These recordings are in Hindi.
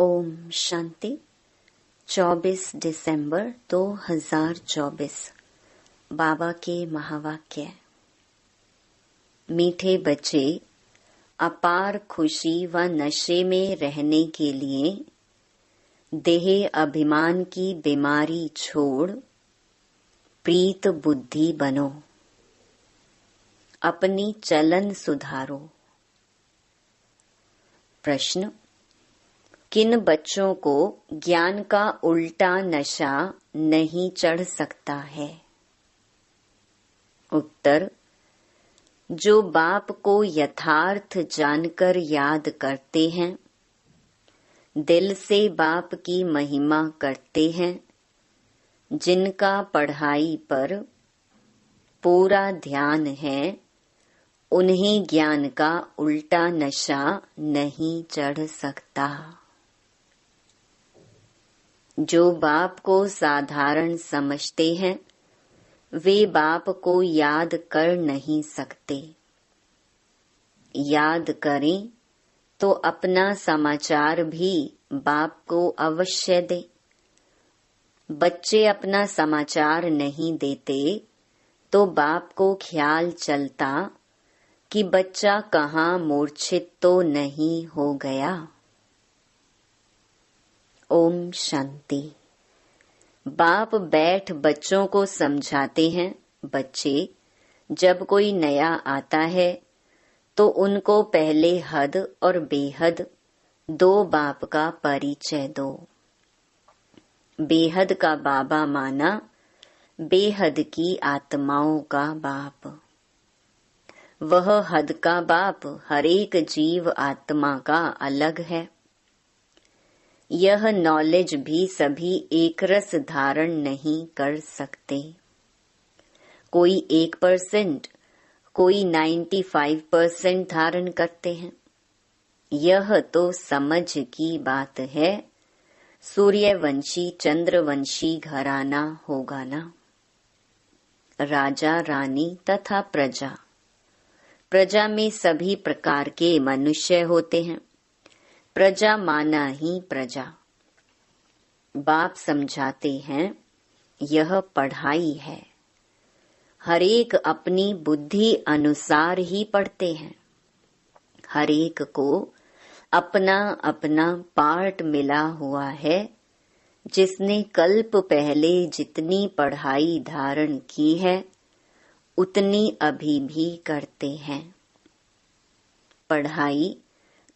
ओम शांति। 24 दिसंबर 2024 बाबा के महावाक्य। मीठे बच्चे, अपार खुशी व नशे में रहने के लिए देह अभिमान की बीमारी छोड़ प्रीत बुद्धि बनो। अपनी चलन सुधारो। प्रश्न: किन बच्चों को ज्ञान का उल्टा नशा नहीं चढ़ सकता है? उत्तर: जो बाप को यथार्थ जानकर याद करते हैं, दिल से बाप की महिमा करते हैं, जिनका पढ़ाई पर पूरा ध्यान है, उन्हें ज्ञान का उल्टा नशा नहीं चढ़ सकता। जो बाप को साधारण समझते हैं, वे बाप को याद कर नहीं सकते। याद करें तो अपना समाचार भी बाप को अवश्य दे। बच्चे अपना समाचार नहीं देते तो बाप को ख्याल चलता कि बच्चा कहाँ मूर्छित तो नहीं हो गया। ओम शांति। बाप बैठ बच्चों को समझाते हैं। बच्चे, जब कोई नया आता है तो उनको पहले हद और बेहद दो बाप का परिचय दो। बेहद का बाबा माना बेहद की आत्माओं का बाप। वह हद का बाप हर एक जीव आत्मा का अलग है। यह नॉलेज भी सभी एक रस धारण नहीं कर सकते। कोई 1%, कोई 95% धारण करते हैं। यह तो समझ की बात है। सूर्यवंशी चंद्रवंशी घराना होगा ना। राजा रानी तथा प्रजा। प्रजा में सभी प्रकार के मनुष्य होते हैं। प्रजा माना ही प्रजा। बाप समझाते हैं, यह पढ़ाई है। हर एक अपनी बुद्धि अनुसार ही पढ़ते हैं। हर एक को अपना अपना पार्ट मिला हुआ है। जिसने कल्प पहले जितनी पढ़ाई धारण की है, उतनी अभी भी करते हैं। पढ़ाई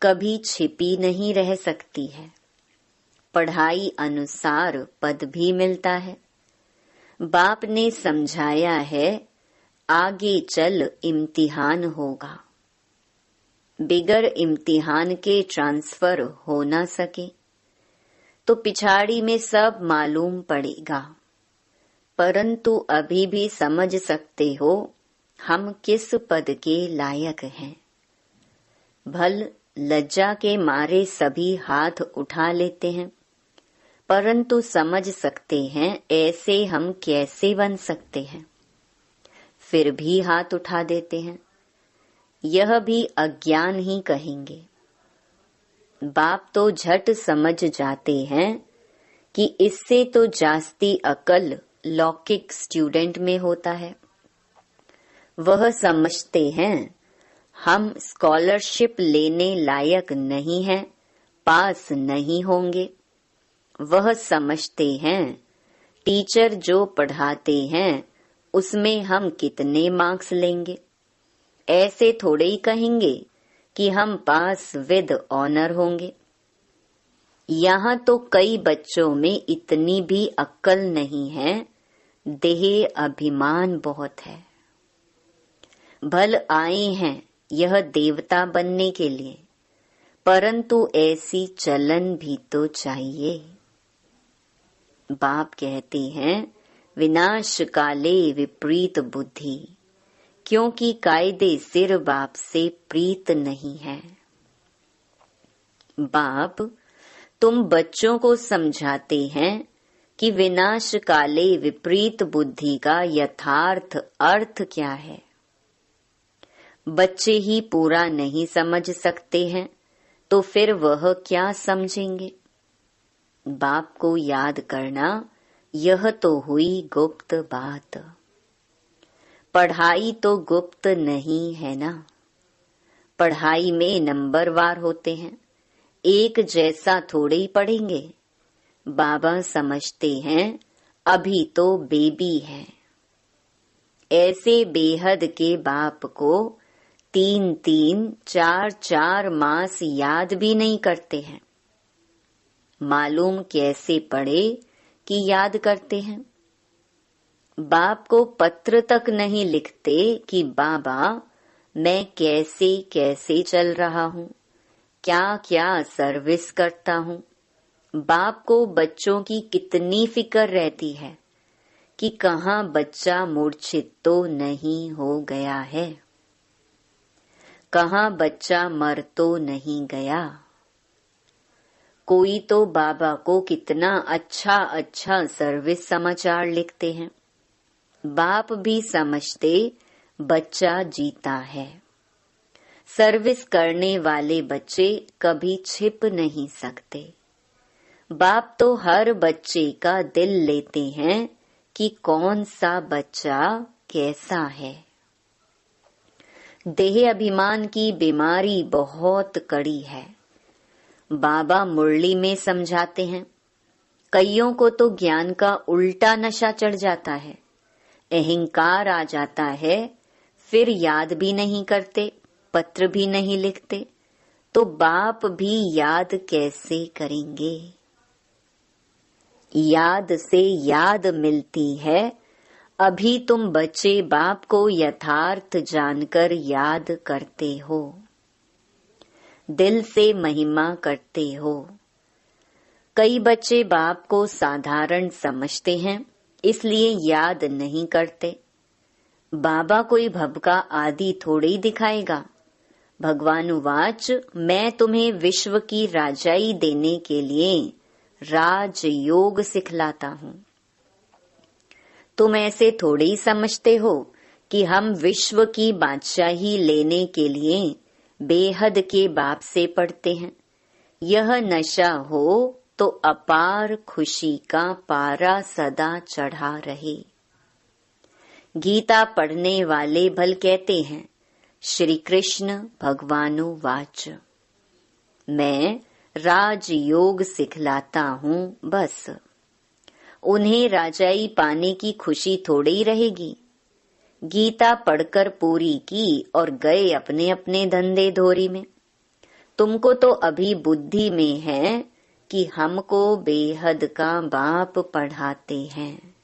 कभी छिपी नहीं रह सकती है। पढ़ाई अनुसार पद भी मिलता है। बाप ने समझाया है, आगे चल इम्तिहान होगा। बिगर इम्तिहान के ट्रांसफर हो ना सके तो पिछाड़ी में सब मालूम पड़ेगा। परंतु अभी भी समझ सकते हो हम किस पद के लायक हैं। भल लज्जा के मारे सभी हाथ उठा लेते हैं, परंतु समझ सकते हैं ऐसे हम कैसे बन सकते हैं। फिर भी हाथ उठा देते हैं। यह भी अज्ञान ही कहेंगे। बाप तो झट समझ जाते हैं कि इससे तो जास्ती अकल लौकिक स्टूडेंट में होता है। वह समझते हैं हम स्कॉलरशिप लेने लायक नहीं हैं, पास नहीं होंगे। वह समझते हैं टीचर जो पढ़ाते हैं उसमें हम कितने मार्क्स लेंगे। ऐसे थोड़े ही कहेंगे कि हम पास विद ऑनर होंगे। यहाँ तो कई बच्चों में इतनी भी अक्ल नहीं है। देह अभिमान बहुत है। भल आए हैं यह देवता बनने के लिए, परंतु ऐसी चलन भी तो चाहिए। बाप कहते हैं, विनाश काले विपरीत बुद्धि, क्योंकि कायदे सिर बाप से प्रीत नहीं है। बाप तुम बच्चों को समझाते हैं कि विनाश काले विपरीत बुद्धि का यथार्थ अर्थ क्या है। बच्चे ही पूरा नहीं समझ सकते हैं तो फिर वह क्या समझेंगे। बाप को याद करना, यह तो हुई गुप्त बात। पढ़ाई तो गुप्त नहीं है ना। पढ़ाई में नंबरवार होते हैं, एक जैसा थोड़े ही पढ़ेंगे। बाबा समझते हैं अभी तो बेबी है। ऐसे बेहद के बाप को 3-3, 4-4 मास याद भी नहीं करते हैं। मालूम कैसे पढ़े कि याद करते हैं। बाप को पत्र तक नहीं लिखते कि बाबा मैं कैसे कैसे चल रहा हूँ, क्या क्या सर्विस करता हूँ। बाप को बच्चों की कितनी फिक्र रहती है कि कहाँ बच्चा मूर्छित तो नहीं हो गया है, कहाँ बच्चा मर तो नहीं गया। कोई तो बाबा को कितना अच्छा अच्छा सर्विस समाचार लिखते हैं। बाप भी समझते बच्चा जीता है। सर्विस करने वाले बच्चे कभी छिप नहीं सकते। बाप तो हर बच्चे का दिल लेते हैं कि कौन सा बच्चा कैसा है। देह अभिमान की बीमारी बहुत कड़ी है। बाबा मुरली में समझाते हैं, कईयों को तो ज्ञान का उल्टा नशा चढ़ जाता है, अहंकार आ जाता है, फिर याद भी नहीं करते, पत्र भी नहीं लिखते, तो बाप भी याद कैसे करेंगे। याद से याद मिलती है, अभी तुम बच्चे बाप को यथार्थ जानकर याद करते हो, दिल से महिमा करते हो। कई बच्चे बाप को साधारण समझते हैं, इसलिए याद नहीं करते। बाबा कोई भबका आदि थोड़े ही दिखाएगा। भगवानुवाच, मैं तुम्हें विश्व की राजाई देने के लिए राजयोग सिखलाता हूँ। तुम ऐसे थोड़े ही समझते हो कि हम विश्व की बादशाही लेने के लिए बेहद के बाप से पढ़ते हैं। यह नशा हो तो अपार खुशी का पारा सदा चढ़ा रहे। गीता पढ़ने वाले भल कहते हैं, श्री कृष्ण भगवानुवाच, मैं राजयोग सिखलाता हूँ बस। उन्हें राजाई पाने की खुशी थोड़ी ही रहेगी। गीता पढ़कर पूरी की और गए अपने अपने धंधे धोरी में। तुमको तो अभी बुद्धि में है कि हमको बेहद का बाप पढ़ाते हैं।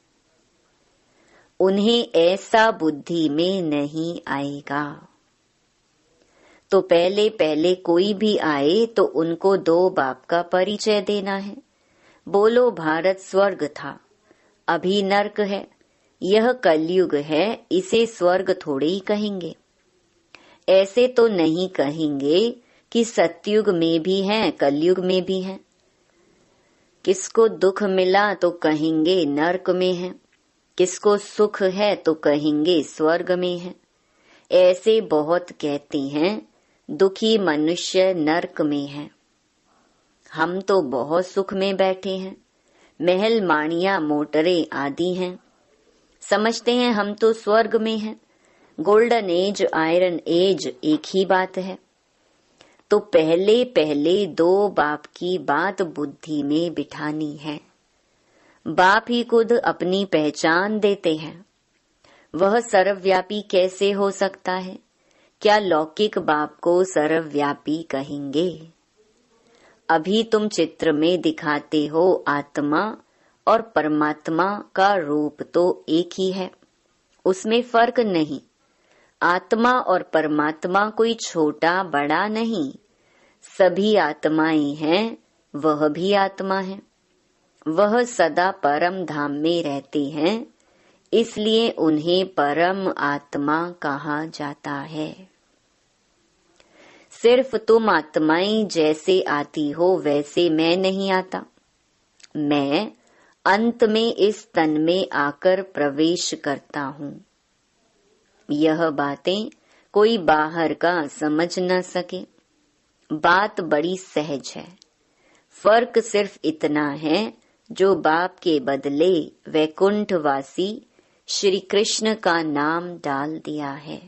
उन्हें ऐसा बुद्धि में नहीं आएगा। तो पहले पहले कोई भी आए तो उनको 2 बाप का परिचय देना है। बोलो भारत स्वर्ग था, अभी नर्क है। यह कलयुग है, इसे स्वर्ग थोड़े ही कहेंगे। ऐसे तो नहीं कहेंगे कि सतयुग में भी है, कलयुग में भी है। किसको दुख मिला तो कहेंगे नर्क में है, किसको सुख है तो कहेंगे स्वर्ग में है। ऐसे बहुत कहते हैं दुखी मनुष्य नर्क में है। हम तो बहुत सुख में बैठे हैं, महल माणिया मोटरें आदि हैं। समझते हैं हम तो स्वर्ग में हैं। गोल्डन एज आयरन एज एक ही बात है। तो पहले पहले 2 बाप की बात बुद्धि में बिठानी है। बाप ही खुद अपनी पहचान देते हैं। वह सर्वव्यापी कैसे हो सकता है? क्या लौकिक बाप को सर्वव्यापी कहेंगे? अभी तुम चित्र में दिखाते हो आत्मा और परमात्मा का रूप तो एक ही है, उसमें फर्क नहीं। आत्मा और परमात्मा कोई छोटा बड़ा नहीं, सभी आत्माएं हैं, वह भी आत्मा है। वह सदा परम धाम में रहते हैं, इसलिए उन्हें परम आत्मा कहा जाता है। सिर्फ तुम आत्माएं जैसे आती हो वैसे मैं नहीं आता। मैं अंत में इस तन में आकर प्रवेश करता हूँ। यह बातें कोई बाहर का समझ न सके। बात बड़ी सहज है। फर्क सिर्फ इतना है, जो बाप के बदले वैकुंठवासी श्री कृष्ण का नाम डाल दिया है।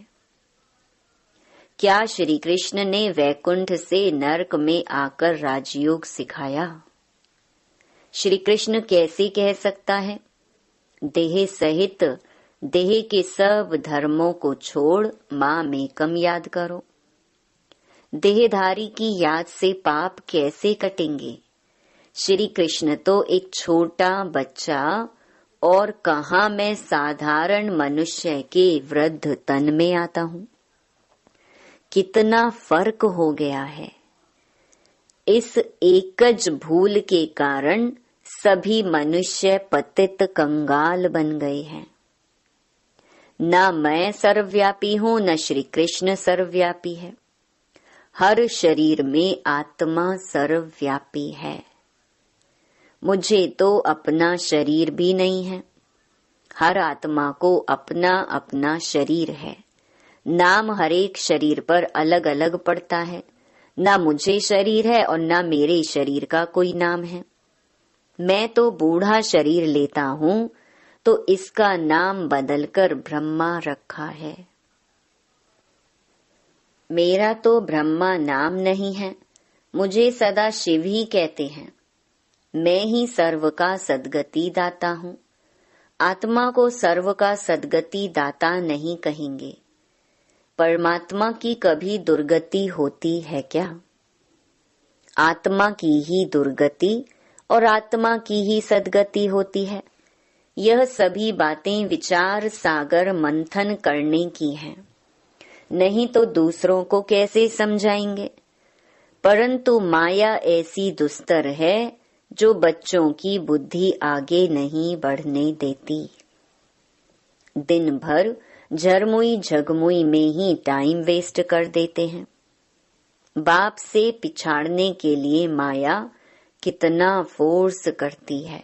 क्या श्री कृष्ण ने वैकुंठ से नरक में आकर राजयोग सिखाया? श्री कृष्ण कैसे कह सकता है, देह सहित देह के सब धर्मों को छोड़ माम एकम याद करो? देहधारी की याद से पाप कैसे कटेंगे? श्री कृष्ण तो एक छोटा बच्चा, और कहाँ मैं साधारण मनुष्य के वृद्ध तन में आता हूँ। कितना फर्क हो गया है। इस एकज भूल के कारण सभी मनुष्य पतित कंगाल बन गए हैं। न मैं सर्वव्यापी हूँ, न श्री कृष्ण सर्वव्यापी है। हर शरीर में आत्मा सर्वव्यापी है। मुझे तो अपना शरीर भी नहीं है। हर आत्मा को अपना अपना शरीर है। नाम हर एक शरीर पर अलग अलग पड़ता है। ना मुझे शरीर है और ना मेरे शरीर का कोई नाम है। मैं तो बूढ़ा शरीर लेता हूँ तो इसका नाम बदलकर ब्रह्मा रखा है। मेरा तो ब्रह्मा नाम नहीं है, मुझे सदा शिव ही कहते हैं। मैं ही सर्व का सद्गति दाता हूँ। आत्मा को सर्व का सद्गति दाता नहीं कहेंगे। परमात्मा की कभी दुर्गति होती है क्या? आत्मा की ही दुर्गति और आत्मा की ही सद्गति होती है। यह सभी बातें विचार सागर मंथन करने की हैं, नहीं तो दूसरों को कैसे समझाएंगे। परंतु माया ऐसी दुस्तर है जो बच्चों की बुद्धि आगे नहीं बढ़ने देती। दिन भर झरमुई झगमुई में ही टाइम वेस्ट कर देते हैं। बाप से पिछाड़ने के लिए माया कितना फोर्स करती है।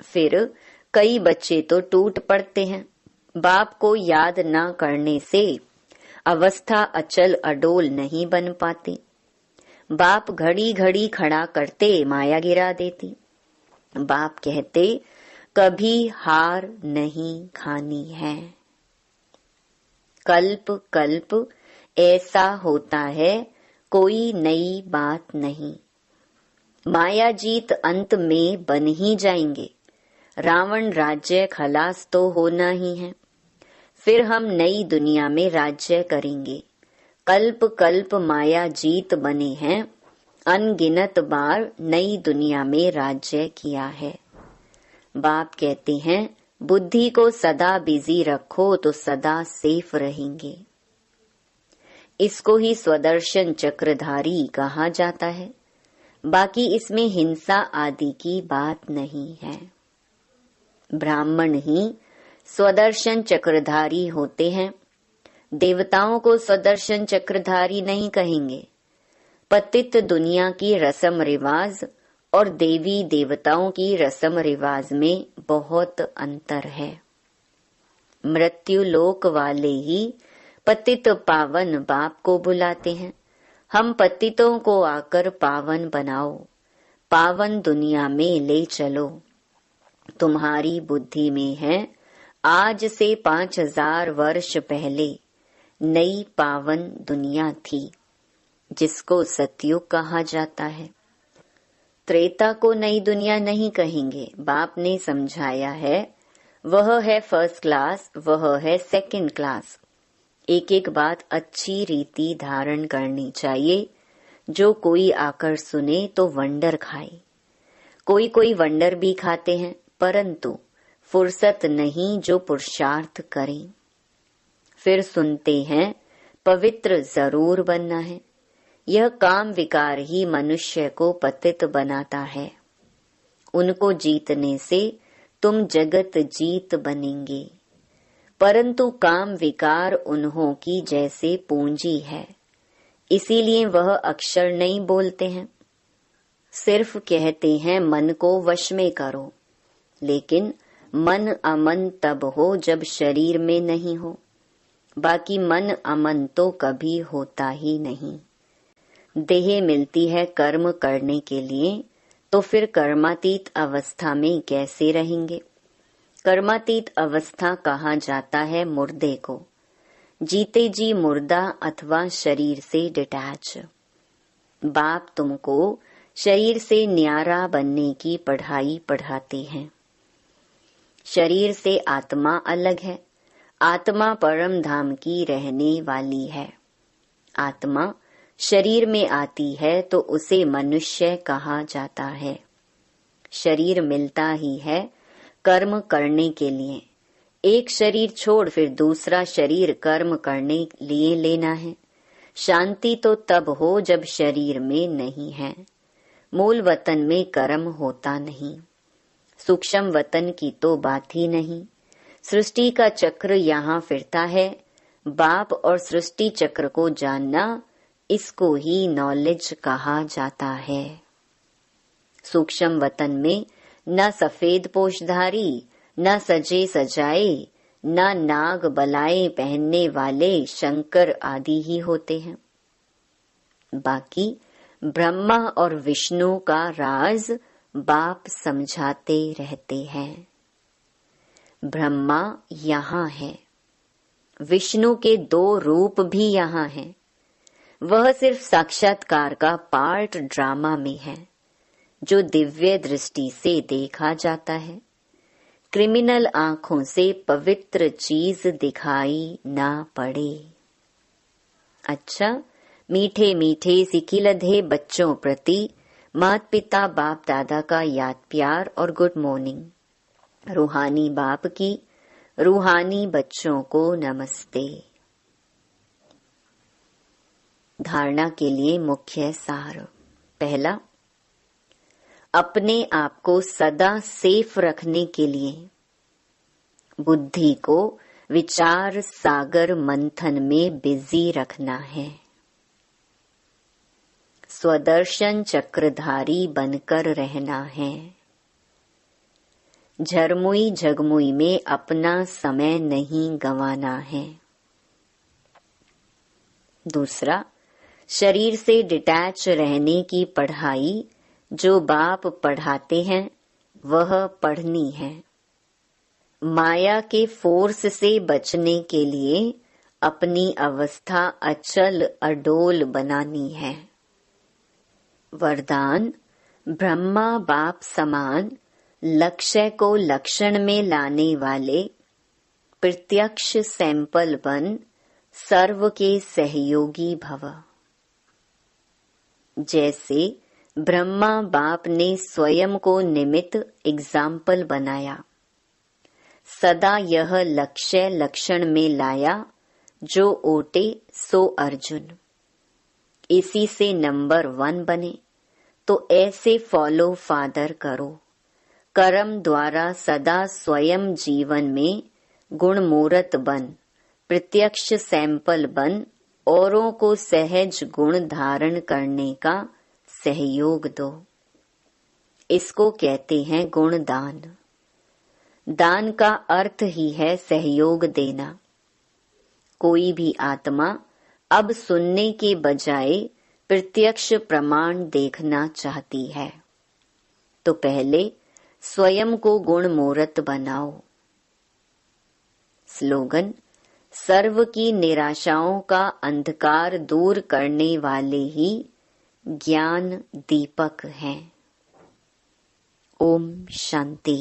फिर कई बच्चे तो टूट पड़ते हैं। बाप को याद न करने से अवस्था अचल अडोल नहीं बन पाती। बाप घड़ी घड़ी खड़ा करते माया गिरा देती। बाप कहते कभी हार नहीं खानी है। कल्प कल्प ऐसा होता है, कोई नई बात नहीं। माया जीत अंत में बन ही जाएंगे। रावण राज्य खलास तो होना ही है। फिर हम नई दुनिया में राज्य करेंगे। कल्प कल्प माया जीत बने हैं। अनगिनत बार नई दुनिया में राज्य किया है। बाप कहते हैं बुद्धि को सदा बिजी रखो तो सदा सेफ रहेंगे। इसको ही स्वदर्शन चक्रधारी कहा जाता है। बाकी इसमें हिंसा आदि की बात नहीं है। ब्राह्मण ही स्वदर्शन चक्रधारी होते हैं। देवताओं को स्वदर्शन चक्रधारी नहीं कहेंगे। पतित दुनिया की रस्म रिवाज और देवी देवताओं की रस्म रिवाज में बहुत अंतर है। मृत्यु लोक वाले ही पतित पावन बाप को बुलाते हैं। हम पतितों को आकर पावन बनाओ, पावन दुनिया में ले चलो। तुम्हारी बुद्धि में है आज से 5000 वर्ष पहले नई पावन दुनिया थी, जिसको सतयुग कहा जाता है। त्रेता को नई दुनिया नहीं कहेंगे। बाप ने समझाया है वह है फर्स्ट क्लास, वह है सेकंड क्लास। एक एक बात अच्छी रीति धारण करनी चाहिए। जो कोई आकर सुने तो वंडर खाए। कोई कोई वंडर भी खाते हैं, परंतु फुर्सत नहीं जो पुरुषार्थ करें। फिर सुनते हैं पवित्र जरूर बनना है। यह काम विकार ही मनुष्य को पतित बनाता है। उनको जीतने से तुम जगत जीत बनेंगे। परंतु काम विकार उन्हों की जैसे पूंजी है, इसीलिए वह अक्षर नहीं बोलते हैं। सिर्फ कहते हैं मन को वश में करो, लेकिन मन अमन तब हो जब शरीर में नहीं हो। बाकी मन अमन तो कभी होता ही नहीं। देह मिलती है कर्म करने के लिए, तो फिर कर्मातीत अवस्था में कैसे रहेंगे? कर्मातीत अवस्था कहा जाता है मुर्दे को, जीते जी मुर्दा अथवा शरीर से डिटैच। बाप तुमको शरीर से न्यारा बनने की पढ़ाई पढ़ाते हैं। शरीर से आत्मा अलग है। आत्मा परम धाम की रहने वाली है। आत्मा शरीर में आती है तो उसे मनुष्य कहा जाता है। शरीर मिलता ही है कर्म करने के लिए। एक शरीर छोड़ फिर दूसरा शरीर कर्म करने लिए लेना है। शांति तो तब हो जब शरीर में नहीं है। मूल वतन में कर्म होता नहीं। सूक्ष्म वतन की तो बात ही नहीं। सृष्टि का चक्र यहाँ फिरता है। बाप और सृष्टि चक्र को जानना, इसको ही नॉलेज कहा जाता है। सूक्ष्म वतन में न सफेद पोशधारी, न सजे सजाए, न नाग बलाएं पहनने वाले शंकर आदि ही होते हैं। बाकी ब्रह्मा और विष्णु का राज बाप समझाते रहते हैं। ब्रह्मा यहाँ है, विष्णु के 2 रूप भी यहाँ हैं। वह सिर्फ साक्षात्कार का पार्ट ड्रामा में है, जो दिव्य दृष्टि से देखा जाता है। क्रिमिनल आंखों से पवित्र चीज दिखाई ना पड़े। अच्छा, मीठे मीठे सिकिलधे बच्चों प्रति माता पिता बाप दादा का याद प्यार और गुड मॉर्निंग। रूहानी बाप की रूहानी बच्चों को नमस्ते। धारणा के लिए मुख्य सार। पहला, अपने आप को सदा सेफ रखने के लिए बुद्धि को विचार सागर मंथन में बिजी रखना है। स्वदर्शन चक्रधारी बनकर रहना है। झरमुई झगमुई में अपना समय नहीं गंवाना है। दूसरा, शरीर से डिटैच रहने की पढ़ाई जो बाप पढ़ाते हैं वह पढ़नी है। माया के फोर्स से बचने के लिए अपनी अवस्था अचल अडोल बनानी है। वरदान, ब्रह्मा बाप समान लक्ष्य को लक्षण में लाने वाले प्रत्यक्ष सैंपल बन सर्व के सहयोगी भव। जैसे ब्रह्मा बाप ने स्वयं को निमित्त एग्जाम्पल बनाया, सदा यह लक्ष्य लक्षण में लाया, जो ओटे सो अर्जुन। इसी से नंबर 1 बने। तो ऐसे फॉलो फादर करो। कर्म द्वारा सदा स्वयं जीवन में गुणमूर्त बन, प्रत्यक्ष सैंपल बन, औरों को सहज गुण धारण करने का सहयोग दो। इसको कहते हैं गुणदान। दान का अर्थ ही है सहयोग देना। कोई भी आत्मा अब सुनने के बजाय प्रत्यक्ष प्रमाण देखना चाहती है, तो पहले स्वयं को गुणमूर्त बनाओ। स्लोगन, सर्व की निराशाओं का अंधकार दूर करने वाले ही ज्ञान दीपक हैं। ओम शांति।